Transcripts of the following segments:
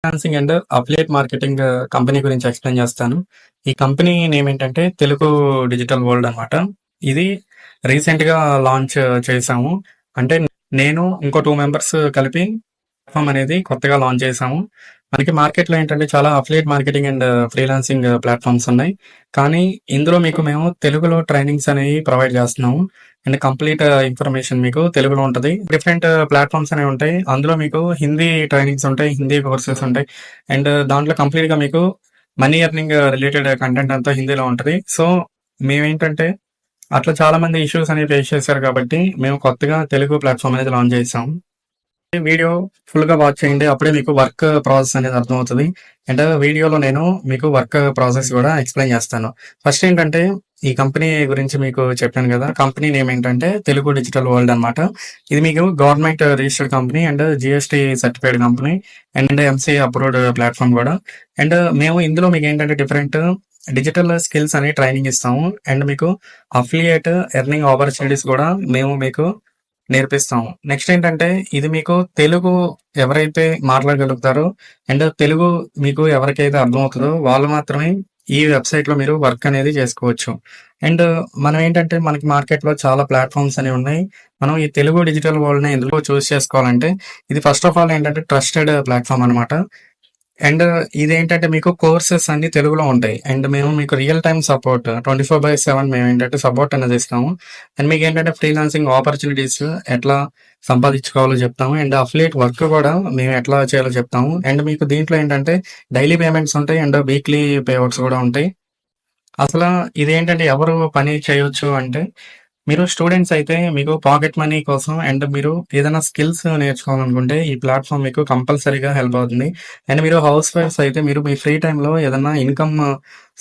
Freelancing and affiliate marketing company గురించి explain చేస్తాను. ఈ కంపెనీ నేమ్ ఏంటంటే తెలుగు డిజిటల్ వరల్డ్ అనమాట. ఇది రీసెంట్‌గా లాంచ్ చేశాము. అంటే నేను ఇంకో 2 మెంబర్స్ కలిపి ప్లాట్‌ఫార్మ్ అనేది కొత్తగా లాంచ్ చేశాము. మనకి మార్కెట్‌లో ఏంటంటే చాలా affiliate marketing and freelancing platforms ఉన్నాయి. కానీ ఇందులో మీకు మేము తెలుగులో ట్రైనింగ్స్ అనేవి ప్రొవైడ్ చేస్తున్నాము. అండ్ కంప్లీట్ ఇన్ఫర్మేషన్ మీకు తెలుగులో ఉంటది. డిఫరెంట్ ప్లాట్‌ఫార్మ్స్ అనేవి ఉంటాయి. అందులో మీకు హిందీ ట్రైనింగ్స్ ఉంటాయి. హిందీ కోర్సెస్ ఉంటాయి. అండ్ దాంట్లో కంప్లీట్‌గా మీకు మనీ ఎర్నింగ్ రిలేటెడ్ కంటెంట్ అంతా హిందీలో ఉంటది. సో, మేమేంటంటే అట్లా చాలా మంది ఇష్యూస్ అనేవి ఫేస్ చేశారు కాబట్టి మేము కొత్తగా తెలుగు ప్లాట్‌ఫార్మ్ అనేది లాంచ్ చేసాం. ఈ వీడియో ఫుల్‌గా వాచ్ చేయండి. అప్పుడే మీకు వర్క్ ప్రాసెస్ అనేది అర్థమవుతది. అండ్ వీడియోలో నేను మీకు వర్క్ ప్రాసెస్ కూడా ఎక్స్‌ప్లెయిన్ చేస్తాను. ఫస్ట్ ఏంటంటే ఈ కంపెనీ గురించి మీకు చెప్పాను కదా! కంపెనీ నేమ్ ఏంటంటే తెలుగు డిజిటల్ వరల్డ్ అనమాట. ఇది మీకు government registered company and GST certified company and MCA approved platform కూడా. అండ్ మేము ఇందులో మీకేంటంటే డిఫరెంట్ డిజిటల్ స్కిల్స్ అని ట్రైనింగ్ ఇస్తాము. అండ్ మీకు అఫిలియేట్ ఎర్నింగ్ ఆపర్చునిటీస్ కూడా మేము మీకు నేర్పిస్తాము. నెక్స్ట్ ఏంటంటే ఇది మీకు తెలుగు ఎవరైతే మాట్లాడగలుగుతారో అండ్ తెలుగు మీకు ఎవరికైతే అర్థమవుతదో వాళ్ళు మాత్రమే ఈ వెబ్‌సైట్‌లో మీరు వర్క్ అనేది చేసుకోవచ్చు. అండ్ మనం ఏంటంటే మనకి మార్కెట్‌లో చాలా ప్లాట్‌ఫార్మ్స్ అనేవి ఉన్నాయి. మనం ఈ తెలుగు డిజిటల్ వరల్డ్‌ని ఎందులో చూజ్ చేసుకోవాలంటే ఇది ఫస్ట్ ఆఫ్ ఆల్ ఏంటంటే ట్రస్టెడ్ ప్లాట్‌ఫార్మ్ అనమాట. అండ్ ఇదేంటంటే మీకు కోర్సెస్ అన్ని తెలుగులో ఉంటాయి. అండ్ మేము మీకు రియల్ టైమ్ సపోర్ట్ 24/7 మేమేంటంటే సపోర్ట్ అనేది ఇస్తాము. అండ్ మీకేంటంటే ఫ్రీలాన్సింగ్ ఆపర్చునిటీస్ ఎట్లా సంపాదించుకోవాలో చెప్తాము. అండ్ అఫిలియేట్ వర్క్ కూడా మేము ఎట్లా చేయాలో చెప్తాము. అండ్ మీకు దీంట్లో ఏంటంటే డైలీ పేమెంట్స్ ఉంటాయి. అండ్ వీక్లీ పేఅవుట్స్ కూడా ఉంటాయి. అసల ఇదేంటంటే ఎవరు పని చేయొచ్చు అంటే మీరు స్టూడెంట్స్ అయితే మీకు పాకెట్ మనీ కోసం అండ్ మీరు ఏదైనా స్కిల్స్ నేర్చుకోవాలనుకుంటే ఈ ప్లాట్‌ఫార్మ్ మీకు కంపల్సరీగా హెల్ప్ అవుతుంది. అండ్ మీరు హౌస్ వైఫ్స్ అయితే మీరు మీ ఫ్రీ టైమ్‌లో ఏదన్నా ఇన్‌కమ్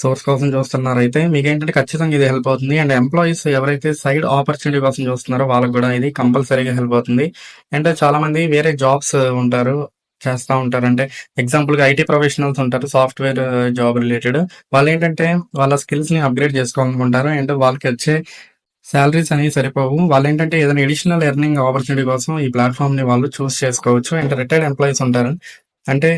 సోర్స్ కోసం చూస్తున్నారైతే మీకేంటంటే ఖచ్చితంగా ఇది హెల్ప్ అవుతుంది. అండ్ ఎంప్లాయీస్ ఎవరైతే సైడ్ ఆపర్చునిటీ కోసం చూస్తున్నారో వాళ్ళకి కూడా ఇది కంపల్సరీగా హెల్ప్ అవుతుంది. అండ్ చాలామంది వేరే జాబ్స్ ఉంటారు. చేస్తా ఉంటారు. అంటే ఎగ్జాంపుల్‌గా ఐటీ ప్రొఫెషనల్స్ ఉంటారు. Software job related. వాళ్ళేంటంటే వాళ్ళ స్కిల్స్‌ని అప్‌గ్రేడ్ చేసుకోవాలనుకుంటారు. అండ్ వాళ్ళకొచ్చే సాలరీస్ అనేవి సరిపోవు. వాళ్ళేంటంటే ఏదైనా అడిషనల్ ఎర్నింగ్ ఆపర్చునిటీ కోసం ఈ ప్లాట్‌ఫార్మ్‌ని వాళ్ళు చూజ్ చేసుకోవచ్చు. అండ్ రిటైర్డ్ ఎంప్లాయీస్ ఉంటారు. అంటే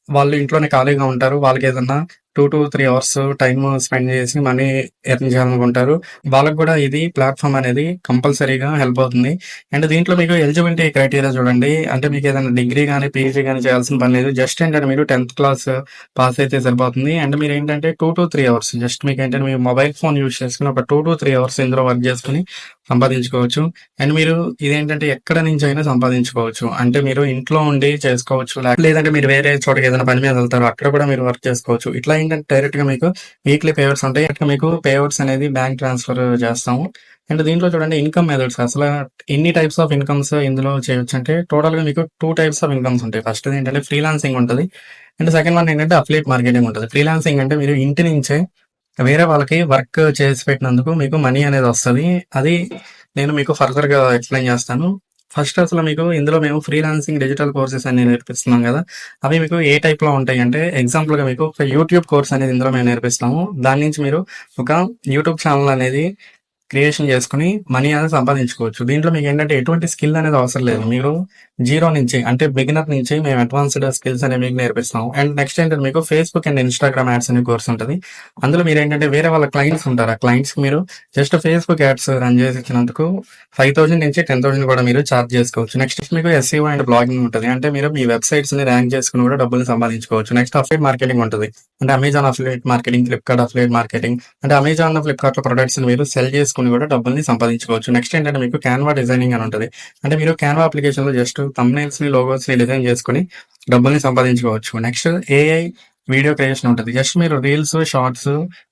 వాళ్ళు ఇంట్లోనే ఖాళీగా ఉంటారు. వాళ్ళకేదన్నా 2-3 అవర్స్ టైమ్ స్పెండ్ చేసి మనీ ఎర్న్ చేయాలనుకుంటారు. వాళ్ళకి కూడా ఇది ప్లాట్‌ఫార్మ్ అనేది కంపల్సరీగా హెల్ప్ అవుతుంది. అండ్ దీంట్లో మీకు ఎలిజిబిలిటీ క్రైటీరియా చూడండి. అంటే మీకేదైనా డిగ్రీ గాని, పీజీ గాని చేయాల్సిన పని లేదు. జస్ట్ ఏంటంటే మీరు 10థ్ క్లాస్ పాస్ అయితే సరిపోతుంది. అండ్ మీరేంటంటే 2-3 అవర్స్ జస్ట్ మీకేంటంటే మీ మొబైల్ ఫోన్ యూజ్ చేసుకొని ఒక 2-3 అవర్స్ ఇందులో వర్క్ చేసుకొని సంపాదించుకోవచ్చు. అండ్ మీరు ఇదేంటంటే ఎక్కడ నుంచైనా సంపాదించుకోవచ్చు. అంటే మీరు ఇంట్లో ఉండి చేసుకోవచ్చు. లేదంటే మీరు వేరే చోటకి ఏదైనా పని మీద వెళ్తారు. అక్కడ కూడా మీరు వర్క్ చేసుకోవచ్చు. ఇట్లా ఏంటంటే డైరెక్ట్‌గా మీకు వీక్లీ పేఅవుట్స్ ఉంటాయి. డైరెక్ట్‌గా మీకు పేఅవుట్స్ అనేది బ్యాంక్ ట్రాన్స్‌ఫర్ చేస్తాము. అండ్ దీంట్లో చూడండి ఇన్‌కమ్ మెథడ్స్ అసల ఎన్ని టైప్స్ ఆఫ్ ఇన్‌కమ్స్ ఇందులో చేయొచ్చంటే టోటల్‌గా మీకు 2 టైప్స్ ఆఫ్ ఇన్‌కమ్స్ ఉంటాయి. ఫస్ట్‌ది ఏంటంటే ఫ్రీలాన్సింగ్ ఉంటది. అండ్ సెకండ్ వన్ ఏంటంటే అఫిలియేట్ మార్కెటింగ్ ఉంటది. ఫ్రీలాన్సింగ్ అంటే మీరు ఇంటి నుంచే వేరే వాళ్ళకి వర్క్ చేసి పెట్టినందుకు మీకు మనీ అనేది వస్తది. అది నేను మీకు ఫర్దర్‌గా ఎక్స్‌ప్లెయిన్ చేస్తాను. ఫస్ట్ అసలు మీకు ఇందులో మేము ఫ్రీలాన్సింగ్ డిజిటల్ కోర్సెస్ అన్ని నేర్పిస్తున్నాం గదా! అవి మీకు ఏ టైప్‌లో ఉంటాయంటే ఎగ్జాంపుల్‌గా మీకు ఒక యూట్యూబ్ కోర్స్ అనేది ఇందులో మేము నేర్పిస్తాము. దాని నుంచి మీరు ఒక యూట్యూబ్ ఛానెల్ అనేది క్రియేషన్ చేసుకొని మనీ అనేది సంపాదించుకోవచ్చు. దీంట్లో మీకేంటంటే ఎటువంటి స్కిల్ అనేది అవసరం లేదు. మీరు జీరో నుంచి అంటే బిగినర్ నుంచి మేము అడ్వాన్స్‌డ్ స్కిల్స్ అనేవి మీకు నేర్పిస్తాం. అండ్ నెక్స్ట్ ఏంటంటే మీకు ఫేస్‌బుక్ అండ్ ఇన్‌స్టాగ్రామ్ యాడ్స్ అనే కోర్స్ ఉంటది. అందులో మీరేంటంటే వేరే వాళ్ళ క్లయింట్స్ ఉంటారు. ఆ క్లయింట్స్‌కి మీరు జస్ట్ ఫేస్‌బుక్ యాడ్స్ రన్ చేసి ఇచ్చినందుకు 5,000 నుంచి 10,000 కూడా మీరు చార్జ్ చేసుకోవచ్చు. నెక్స్ట్ మీకు ఎస్ఈఓ అండ్ బ్లాగింగ్ ఉంటది. అంటే మీరు మీ వెబ్‌సైట్స్‌ని ర్యాంక్ చేసుకొని కూడా డబ్బులు సంపాదించుకోవచ్చు. నెక్స్ట్ అఫిలియేట్ మార్కెటింగ్ ఉంటది. అంటే Amazon affiliate marketing, Flipkart affiliate marketing అంటే అమెజాన్, ఫ్లిప్‌కార్ట్‌లో ప్రొడక్ట్స్‌ని మీరు సెల్ చేసుకొని కూడా డబ్బుల్ని సంపాదించుకోవచ్చు. నెక్స్ట్ ఏంటంటే మీకు క్యాన్వా డిజైనింగ్ అని ఉంటది. అంటే మీరు క్యాన్వా అప్లికేషన్‌లో జస్ట్ థంబ్‌నెయిల్స్‌ని, లోగోస్‌ని డిజైన్ చేసుకొని డబ్బుల్ని సంపాదించుకోవచ్చు. నెక్స్ట్ ఏఐ వీడియో క్రియేషన్ ఉంటది. జస్ట్ మీరు రీల్స్, షార్ట్స్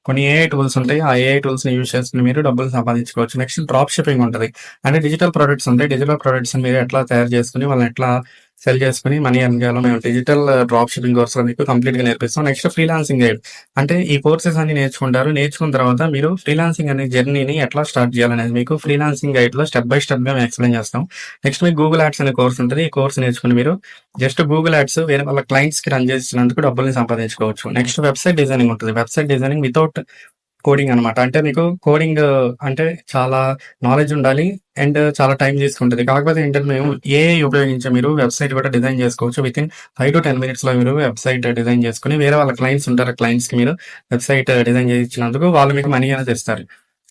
కొన్ని ఏఐ టూల్స్ ఉంటాయి. ఆ ఏఐ టూల్స్‌ని యూజ్ చేసుకొని మీరు డబ్బులు సంపాదించుకోవచ్చు. నెక్స్ట్ డ్రాప్ షిప్పింగ్ ఉంటది. అంటే డిజిటల్ ప్రొడక్ట్స్ ఉంటాయి. డిజిటల్ ప్రొడక్ట్స్‌ని మీరు ఎట్లా తయారు చేసుకొని వాళ్ళని ఎట్లా సెల్ చేసుకొని మనీ ఎర్న్ చేయాలో మేము డిజిటల్ డ్రాప్ షిప్పింగ్ కోర్స్‌లో మీకు కంప్లీట్‌గా నేర్పిస్తాం. Next freelancing guide. అంటే ఈ కోర్సెస్ అన్ని నేర్చుకుంటారు. నేర్చుకున్న తర్వాత మీరు ఫ్రీలాన్సింగ్ అనే జర్నీని ఎట్లా స్టార్ట్ చేయాలనేది మీకు ఫ్రీలాన్సింగ్ గైడ్‌లో స్టెప్ బై స్టెప్‌గా మేము ఎక్స్‌ప్లెయిన్ చేస్తాం. నెక్స్ట్ మీకు గూగుల్ యాడ్స్ అనే కోర్స్ ఉంటది. ఈ కోర్స్ నేర్చుకొని మీరు జస్ట్ గూగుల్ యాడ్స్ వేరే వాళ్ళ క్లయింట్స్‌కి రన్ చేసినందుకు డబ్బుల్ని సంపాదించుకోవచ్చు. నెక్స్ట్ వెబ్‌సైట్ డిజైనింగ్ ఉంటది. వెబ్‌సైట్ డిజైనింగ్ వితౌట్ కోడింగ్ అనమాట. అంటే మీకు కోడింగ్ అంటే చాలా నాలెడ్జ్ ఉండాలి. అండ్ చాలా టైం తీసుకుంటది. కాకపోతే ఏంటంటే మేము ఏఐ ఉపయోగించి మీరు వెబ్‌సైట్ కూడా డిజైన్ చేసుకోవచ్చు. వితిన్ 5-10 మినిట్స్‌లో మీరు వెబ్‌సైట్ డిజైన్ చేసుకొని వేరే వాళ్ళ క్లయింట్స్ ఉంటారు. క్లయింట్స్‌కి మీరు వెబ్‌సైట్ డిజైన్ చేసిచ్చినందుకు వాళ్ళు మీకు మనీ అనేది ఇస్తారు.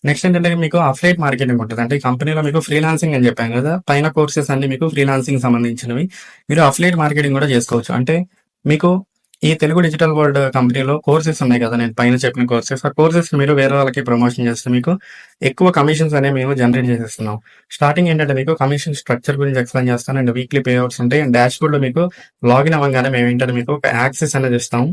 నెక్స్ట్ ఏంటంటే మీకు అఫిలియేట్ మార్కెటింగ్ ఉంటది. అంటే ఈ కంపెనీలో మీకు ఫ్రీలాన్సింగ్ అని చెప్పాను కదా! పైన కోర్సెస్ అన్నీ మీకు ఫ్రీలాన్సింగ్ సంబంధించినవి. మీరు అఫిలియేట్ మార్కెటింగ్ కూడా చేసుకోవచ్చు. అంటే మీకు ఈ తెలుగు డిజిటల్ వరల్డ్ కంపెనీలో కోర్సెస్ ఉన్నాయి కదా! నేను పైన చెప్పిన కోర్సెస్. ఆ కోర్సెస్‌ని మీరు వేరే వాళ్ళకి ప్రమోషన్ చేస్తే మీకు ఎక్కువ కమిషన్స్ అనేవి మేము జనరేట్ చేసేస్తున్నాం. స్టార్టింగ్ ఏంటంటే మీకు కమిషన్ స్ట్రక్చర్ గురించి ఎక్స్‌ప్లెయిన్ చేస్తాను. అండ్ వీక్లీ పే ఔట్స్ ఉంటాయి. అండ్ డాష్‌బోర్డ్‌లో మీకు లాగిన్ అవ్వంగానే మేమేంటంటే మీకు ఒక యాక్సెస్ అనేది ఇస్తాం.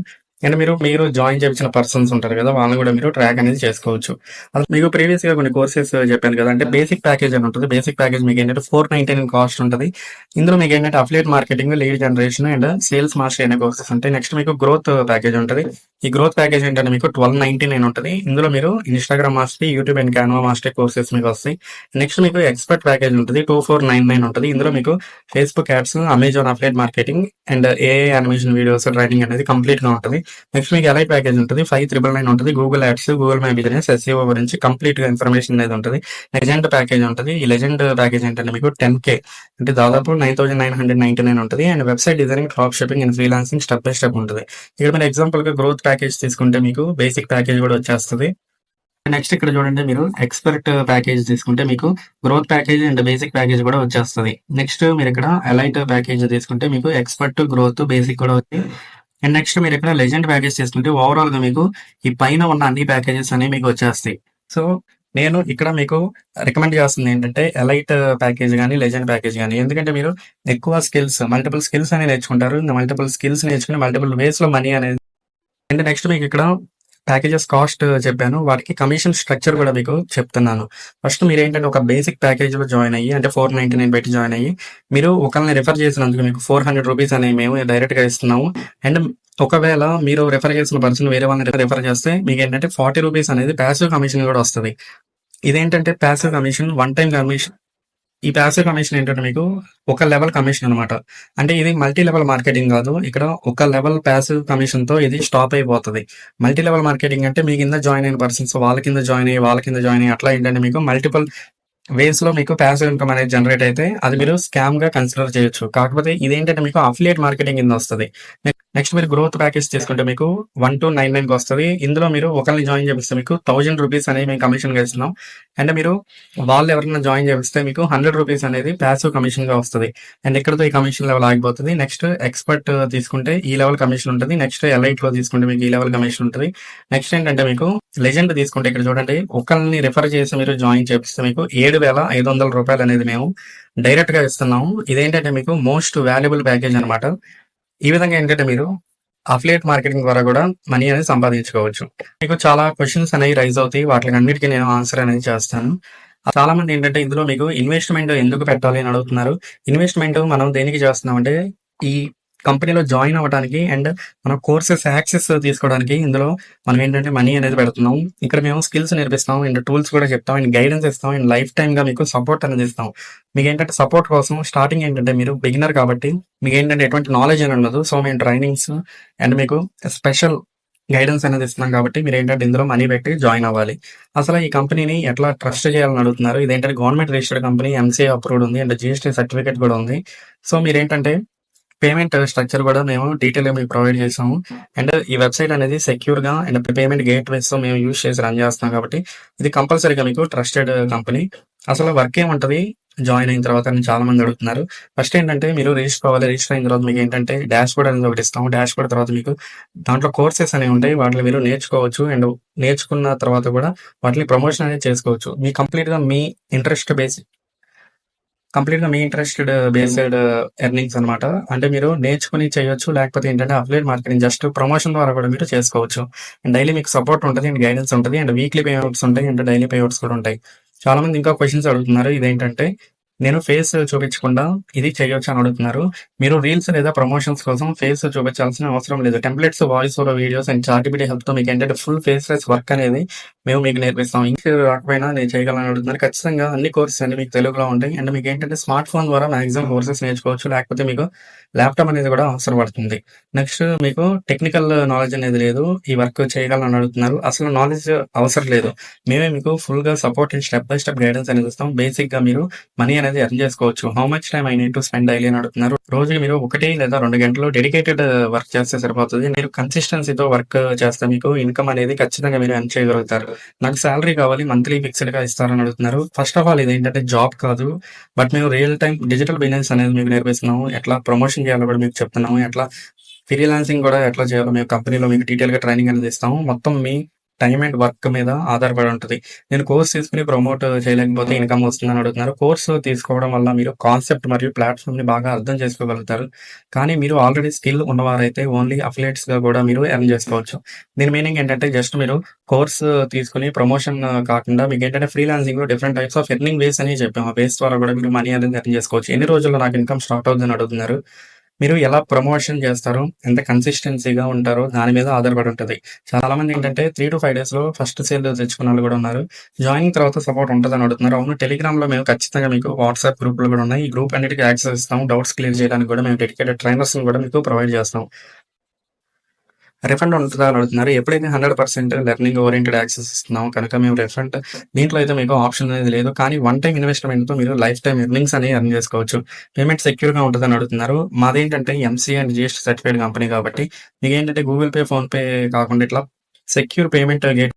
అండ్ మీరు జాయిన్ చేపించిన పర్సన్స్ ఉంటారు కదా! వాళ్ళని కూడా మీరు ట్రాక్ అనేది చేసుకోవచ్చు. అసలు మీకు ప్రీవియస్‌గా కొన్ని కోర్సెస్ చెప్పాను కదా! అంటే బేసిక్ ప్యాకేజ్ అని ఉంటది. బేసిక్ ప్యాకేజ్ మీకేంటంటే 499 కాస్ట్ ఉంటది. ఇందులో మీకేంటంటే affiliate marketing, lead generation and sales mastery అనే కోర్సెస్ ఉంటాయి. నెక్స్ట్ మీకు గ్రోత్ ప్యాకేజ్ ఉంటది. ఈ గ్రోత్ ప్యాకేజ్ ఏంటంటే మీకు 1299 ఉంటది. ఇందులో మీరు Instagram mastery, YouTube and Canva mastery courses మీకు వస్తాయి. నెక్స్ట్ మీకు ఎక్స్‌పర్ట్ ప్యాకేజ్ ఉంటది. 2499 ఉంటది. ఇందులో మీకు Facebook ads, Amazon affiliate marketing and AI animation videos training అనేది కంప్లీట్‌గా ఉంటది. నెక్స్ట్ మీకు ఎలైట్ ప్యాకేజ్ ఉంటది. 5999 ఉంటది. Google ads, Google my business, SEO గురించి కంప్లీట్‌గా ఇన్ఫర్మేషన్ అనేది ఉంటది. లెజెండ్ ప్యాకేజ్ ఉంటది. ఈ లెజెండ్ ప్యాకేజ్ ఏంటంటే మీకు 10K అంటే దాదాపు 9999 ఉంటది. And website designing, drop shipping and freelancing step by step ఉంటది. ఇక్కడ మీరు ఎగ్జాంపుల్‌గా గ్రోత్ ప్యాకేజ్ తీసుకుంటే మీకు బేసిక్ ప్యాకేజ్ కూడా వచ్చేస్తది. నెక్స్ట్ ఇక్కడ చూడండి మీరు ఎక్స్‌పర్ట్ ప్యాకేజ్ తీసుకుంటే మీకు growth package and basic package కూడా వచ్చేస్తది. నెక్స్ట్ మీరిక్కడ ఎలైట్ ప్యాకేజ్ తీసుకుంటే మీకు ఎక్స్‌పర్ట్, గ్రోత్, బేసిక్ కూడా వచ్చి అండ్ నెక్స్ట్ మీరిక్కడ లెజెండ్ ప్యాకేజ్ తీసుకుంటే ఓవరాల్‌గా మీకు ఈ పైన ఉన్న అన్ని ప్యాకేజెస్ అనేవి మీకు వచ్చేస్తాయి. సో, నేను ఇక్కడ మీకు రికమెండ్ చేస్తుంది ఏంటంటే ఎలైట్ ప్యాకేజ్ గాని, లెజెండ్ ప్యాకేజ్ గాని. ఎందుకంటే మీరు ఎక్కువ మల్టిపుల్ స్కిల్స్ అనేవి నేర్చుకుంటారు. మల్టిపుల్ స్కిల్స్ నేర్చుకొని మల్టిపుల్ వేస్‌లో మనీ అనేది అండ్ నెక్స్ట్ మీకిక్కడ ప్యాకేజెస్ కాస్ట్ చెప్పాను. వాటికి కమిషన్ స్ట్రక్చర్ కూడా మీకు చెప్తున్నాను. ఫస్ట్ మీరేంటంటే ఒక బేసిక్ ప్యాకేజ్‌లో జాయిన్ అయ్యి అంటే 499 పెట్టి జాయిన్ అయ్యి, మీరు ఒకళ్ళని రిఫర్ చేసినందుకు మీకు ₹400 అనేవి మేము డైరెక్ట్‌గా ఇస్తున్నాము. అండ్ ఒకవేళ మీరు రిఫర్ చేసిన పర్సన్ వేరే వాళ్ళని రిఫర్ చేస్తే మీకేంటంటే ₹40 అనేది పాసివ్ కమిషన్ కూడా వస్తది. ఇదేంటంటే passive commission, one time commission. ఈ పాసివ్ కమిషన్ ఏంటంటే మీకు ఒక లెవెల్ కమిషన్ అనమాట. అంటే ఇది మల్టీ లెవెల్ మార్కెటింగ్ గాదు. ఇక్కడ ఒక లెవెల్ పాసివ్ కమిషన్‌తో ఇది స్టాప్ అయిపోతది. మల్టీ లెవెల్ మార్కెటింగ్ అంటే మీ కింద జాయిన్ అయిన పర్సన్స్ వాళ్ళ కింద జాయిన్ అయ్యి, వాళ్ళ కింద జాయిన్ అయ్యి అట్లా ఏంటంటే మీకు మల్టిపుల్ వేస్‌లో మీకు పాసివ్ ఇన్‌కమ్ అనేది జనరేట్ అయితే అది మీరు స్కామ్‌గా కన్సిడర్ చేయొచ్చు. కాకపోతే ఇదేంటంటే మీకు అఫిలియేట్ మార్కెటింగ్ కిందొస్తది. నెక్స్ట్ మీరు గ్రోత్ ప్యాకేజ్ తీసుకుంటే మీకు 1299కి వస్తది. ఇందులో మీరు ఒకళ్ళని జాయిన్ చేపిస్తే మీకు ₹1000 అనేవి మేము కమిషన్‌గా ఇస్తున్నాం. అండ్ మీరు వాళ్ళు ఎవరైనా జాయిన్ చేపిస్తే మీకు ₹100 అనేది పాసివ్ కమిషన్‌గా వస్తది. అండ్ ఇక్కడితో ఈ కమిషన్ లెవెల్ ఆగిపోతది. నెక్స్ట్ ఎక్స్‌పర్ట్ తీసుకుంటే ఈ లెవెల్ కమిషన్ ఉంటది. నెక్స్ట్ ఎలైట్‌లో తీసుకుంటే మీకు ఈ లెవెల్ కమిషన్ ఉంటది. నెక్స్ట్ ఏంటంటే మీకు లెజెండ్ తీసుకుంటే ఇక్కడ చూడండి ఒకళ్ళని రిఫర్ చేసి మీరు జాయిన్ చేపిస్తే మీకు ₹7,500 అనేది మేము డైరెక్ట్‌గా ఇస్తున్నాము. ఇదేంటంటే మీకు మోస్ట్ వాల్యుబుల్ ప్యాకేజ్ అనమాట. ఈ విధంగా ఏంటంటే మీరు అఫిలియేట్ మార్కెటింగ్ ద్వారా కూడా మనీ అనేది సంపాదించుకోవచ్చు. మీకు చాలా క్వెషన్స్ అనేవి రైజ్ అవుతాయి. వాటిలన్నిటికి నేను ఆన్సర్ అనేది చేస్తాను. చాలా మంది ఏంటంటే ఇందులో మీకు ఇన్వెస్ట్‌మెంట్ ఎందుకు పెట్టాలి అని అడుగుతున్నారు. ఇన్వెస్ట్‌మెంట్ మనం దేనికి చేస్తున్నామంటే ఈ కంపెనీలో జాయిన్ అవ్వడానికి అండ్ మన కోర్సెస్ యాక్సెస్ తీసుకోవడానికి ఇందులో మనం ఏంటంటే మనీ అనేది పెడుతున్నాం. ఇక్కడ మేము స్కిల్స్ నేర్పిస్తాం అండ్ టూల్స్ కూడా చెప్తాం అండ్ గైడెన్స్ ఇస్తాం అండ్ లైఫ్ టైమ్‌గా మీకు సపోర్ట్ అనేది ఇస్తాం. మీకేంటంటే సపోర్ట్ కోసం స్టార్టింగ్ ఏంటంటే మీరు బిగినర్ కాబట్టి మీకేంటంటే ఎటువంటి నాలెడ్జ్ అని ఉండదు. సో మేము ట్రైనింగ్స్ అండ్ మీకు స్పెషల్ గైడెన్స్ అనేది ఇస్తున్నాం కాబట్టి మీరేంటంటే ఇందులో మనీ పెట్టి జాయిన్ అవ్వాలి. అసలు ఈ కంపెనీని ఎట్లా ట్రస్ట్ చేయాలని అడుగుతున్నారు. ఇదేంటంటే government registered company, MCA approved ఉంది అండ్ జీఎస్టీ సర్టిఫికేట్ కూడా ఉంది. సో మీరేంటంటే పేమెంట్ స్ట్రక్చర్ కూడా మేము డీటెయిల్‌గా మీకు ప్రొవైడ్ చేసాము. అండ్ ఈ వెబ్‌సైట్ అనేది సెక్యూర్‌గా అండ్ పేమెంట్ గేట్‌వేస్‌తో మేము యూజ్ చేసి రన్ చేస్తున్నాం కాబట్టి ఇది కంపల్సరీగా మీకు ట్రస్టెడ్ కంపెనీ. అసలు వర్క్ ఏముంటది జాయిన్ అయిన తర్వాత అని చాలా మంది అడుగుతున్నారు. ఫస్ట్ ఏంటంటే మీరు రిజిస్టర్ అవ్వాలి. రిజిస్టర్ అయిన తర్వాత మీకేంటంటే డాష్‌బోర్డ్ అనేది ఒకటి ఇస్తాము. డాష్‌బోర్డ్ తర్వాత మీకు దాంట్లో కోర్సెస్ అనేవి ఉంటాయి. వాటిని మీరు నేర్చుకోవచ్చు. అండ్ నేర్చుకున్న తర్వాత కూడా వాటిని ప్రమోషన్ అనేది చేసుకోవచ్చు. మీ కంప్లీట్‌గా మీ ఇంట్రెస్ట్ బేస్ కంప్లీట్‌గా మీ ఇంట్రెస్టెడ్ బేస్డ్ ఎర్నింగ్స్ అనమాట. అంటే మీరు నేర్చుకొని చేయొచ్చు. లేకపోతే ఏంటంటే అఫిలియేట్ మార్కెటింగ్ జస్ట్ ప్రమోషన్ ద్వారా కూడా మీరు చేసుకోవచ్చు. అండ్ డైలీ మీకు సపోర్ట్ ఉంటది. అండ్ గైడెన్స్ ఉంటది. అండ్ వీక్లీ పేఅవుట్స్ ఉంటాయి. అండ్ డైలీ పేఅవుట్స్ కూడా ఉంటాయి. చాలా మంది ఇంకా క్వెషన్స్ అడుగుతున్నారు. ఇదేంటంటే నేను ఫేస్ చూపించకుండా ఇది చేయొచ్చు అని అడుగుతున్నారు. మీరు రీల్స్ లేదా ప్రమోషన్స్ కోసం ఫేస్ చూపించాల్సిన అవసరం లేదు. Templates, voice over videos and ChatGPT హెల్ప్‌తో మీకేంటంటే ఫుల్ ఫేస్‌లెస్ వర్క్ అనేది మేము మీకు నేర్పిస్తాం. ఇంగ్లీష్ రాకపోయినా నేను చేయగలను అడుగుతున్నారు. ఖచ్చితంగా అన్ని కోర్సెస్ అన్ని మీకు తెలుగులో ఉంటాయి. అండ్ మీకేంటంటే స్మార్ట్ ఫోన్ ద్వారా మాక్సిమం కోర్సెస్ నేర్చుకోవచ్చు. లేకపోతే మీకు ల్యాప్‌టాప్ అనేది కూడా అవసరం పడుతుంది. నెక్స్ట్ మీకు టెక్నికల్ నాలెడ్జ్ అనేది లేదు. ఈ వర్క్ చేయగలను అడుగుతున్నారు. అసలు నాలెడ్జ్ అవసరం లేదు. మేమే మీకు ఫుల్‌గా support and step by step guidance అనేది ఇస్తాం. బేసిక్‌గా మీరు మనీ అనేది ఎర్న్ చేసుకోవచ్చు. How much time I need to spend daily అని అడుగుతున్నారు. రోజుకి మీరు 1 లేదా 2 గంటలు డెడికేటెడ్ వర్క్ చేస్తే సరిపోతది. మీరు కన్సిస్టెన్సీతో వర్క్ చేస్తే మీకు ఇన్‌కమ్ అనేది ఖచ్చితంగా మీరు ఎర్న్ చేయగలుగుతారు. నాకు సాలరీ కావాలి మంత్లీ ఫిక్స్‌డ్‌గా ఇస్తారని అడుగుతున్నారు. ఫస్ట్ ఆఫ్ ఆల్ ఇదేంటంటే జాబ్ కాదు. బట్ మేము రియల్ టైమ్ డిజిటల్ బిజినెస్ అనేది మీకు నేర్పిస్తున్నాము. ఎట్లా ప్రమోషన్ చేయాలో కూడా మీకు చెప్తున్నాము. ఎట్లా ఫ్రీలాన్సింగ్ కూడా ఎట్లా చేయాలో మేము కంపెనీలో మీకు డీటెయిల్‌గా ట్రైనింగ్ అనేది ఇస్తాము. మొత్తం మీ టైమ్ అండ్ వర్క్ మీద ఆధారపడి ఉంటది. నేను కోర్స్ తీసుకొని ప్రమోట్ చేయలేకపోతే ఇన్‌కమ్ వస్తుందని అడుగుతున్నారు. కోర్స్ తీసుకోవడం వల్ల మీరు కాన్సెప్ట్ మరియు ప్లాట్‌ఫార్మ్‌ని బాగా అర్థం చేసుకోగలుగుతారు. కానీ మీరు ఆల్రెడీ స్కిల్ ఉన్నవారైతే ఓన్లీ అఫిలియేట్స్‌గా కూడా మీరు ఎర్న్ చేసుకోవచ్చు. దీని మీనింగ్ ఏంటంటే జస్ట్ మీరు కోర్స్ తీసుకొని ప్రమోషన్ కాకుండా మీకేంటంటే ఫ్రీలాన్సింగ్‌లో డిఫరెంట్ టైప్స్ ఆఫ్ ఎర్నింగ్ వేస్ అని చెప్పాము. ఆ వేస్ ద్వారా కూడా మీరు మనీ అనేది ఎర్న్ చేసుకోవచ్చు. ఎన్ని రోజుల్లో నాకు ఇన్‌కమ్ స్టార్ట్ అవుద్దని అడుగుతున్నారు. మీరు ఎలా ప్రమోషన్ చేస్తారో, ఎంత కన్సిస్టెన్సీగా ఉంటారో దాని మీద ఆధారపడి ఉంటది. చాలామంది ఏంటంటే 3-5 డేస్‌లో ఫస్ట్ సేల్ తెచ్చుకున్నోళ్ళు కూడా ఉన్నారు. జాయినింగ్ తర్వాత సపోర్ట్ ఉంటదని అడుగుతున్నారు. అవును టెలిగ్రామ్‌లో మేము ఖచ్చితంగా మీకు వాట్సాప్ గ్రూప్‌లు కూడా ఉన్నాయి. ఈ గ్రూప్ అన్నిటికి యాక్సెస్ ఇస్తాం. డౌట్స్ క్లియర్ చేయడానికి కూడా మేము డెడికేటెడ్ ట్రైనర్స్‌ని కూడా మీకు ప్రొవైడ్ చేస్తాం. రిఫండ్ ఉంటదా అని అడుగుతున్నారు. ఎప్పుడైతే 100% లెర్నింగ్ ఓరియెంటెడ్ యాక్సెస్ ఇస్తున్నామో కనుక మేము రిఫండ్ దీంట్లో అయితే మీకు ఆప్షన్ అనేది లేదు. కానీ వన్ టైమ్ ఇన్వెస్ట్‌మెంట్‌తో మీరు లైఫ్ టైమ్ ఎర్నింగ్స్ అనేవి ఎర్న్ చేసుకోవచ్చు. పేమెంట్ సెక్యూర్‌గా ఉంటదని అడుగుతున్నారు. మాదేంటంటే MCA and GST certified company కాబట్టి మీకేంటంటే గూగుల్ పే, ఫోన్‌పే కాకుండా ఇట్లా సెక్యూర్ పేమెంట్ గేట్